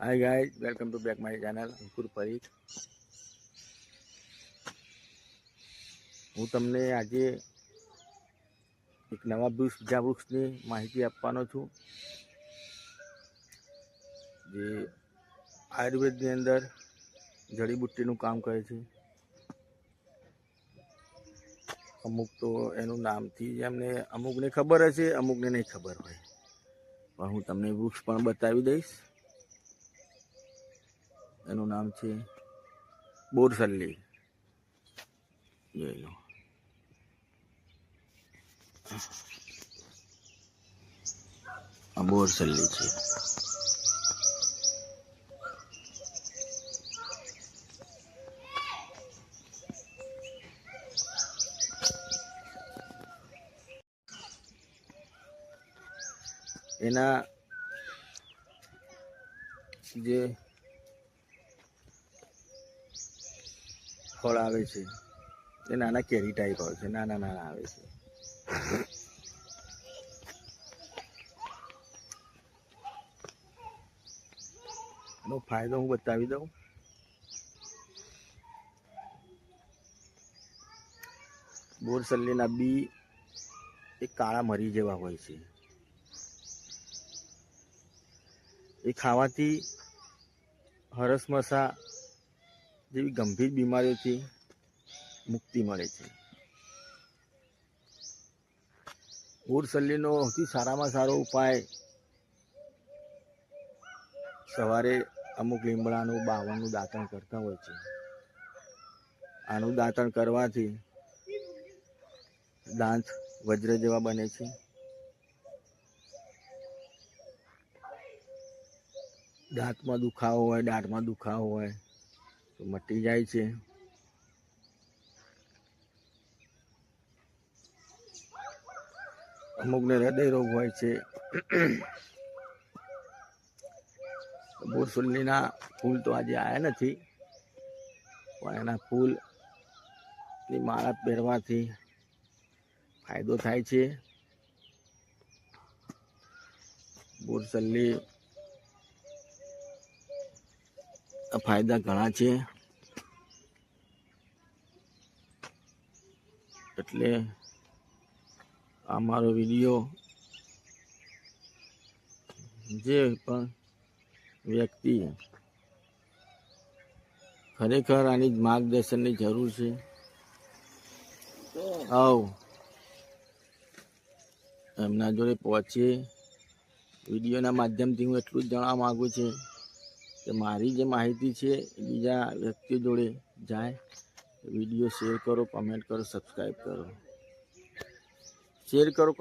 Hi guys, welcome to back my channel Ankur Parikh. હું તમને આજે એક નવા બીજા વૃક્ષની માહિતી આપવાનો છું, જે આયુર્વેદની અંદર જડીબુટ્ટીનું કામ કરે છે। અમુક તો એનું નામથી એમને અમુકને ખબર હશે, અમુકને નહીં ખબર હોય, પણ હું તમને વૃક્ષ પણ બતાવી દઈશ। એનું નામ છે બોરસલ્લી। જોઈ લો, આ બોરસલ્લી છે। એના જે ફળ આવે છે એ નાના કેરી ટાઈપ આવે છે, નાના નાના આવે છે। એનો ફાયદો હું બતાવી દઉં। બોરસલ્લીના બી એ કાળા મરી જેવા હોય છે। એ ખાવાથી હરસમસા જેવી ગંભીર બીમારીઓથી મુક્તિ મળે છે। બોરસલ્લીનો સૌથી સારામાં સારો ઉપાય સવારે અમુક લીમડાનું બાવળનું દાંતણ કરતા હોય છે। આનું દાંતણ કરવાથી દાંત વજ્ર જેવા બને છે। દાંતમાં દુખાવો હોય, દાઢમાં દુખાવો હોય તો મટી જાય છે। અમુકને હૃદય રોગ હોય છે। બોરસલ્લીના ફૂલ તો આજે આવ્યા નથી, પણ એના ફૂલની માળા પહેરવાથી ફાયદો થાય છે। બોરસલ્લી ફાયદા ઘણા છે, એટલે આ મારો વિડીયો જે પણ વ્યક્તિ ખરેખર આની માર્ગદર્શનની જરૂર છે, એમના જોડે પહોંચીએ। વિડીયોના માધ્યમથી હું એટલું જ જણાવવા માગું છું કે મારી જે માહિતી છે એ બીજા વ્યક્તિઓ જોડે જાય। વિડીયો શેર કરો, કમેન્ટ કરો, સબસ્ક્રાઈબ કરો, શેર કરો।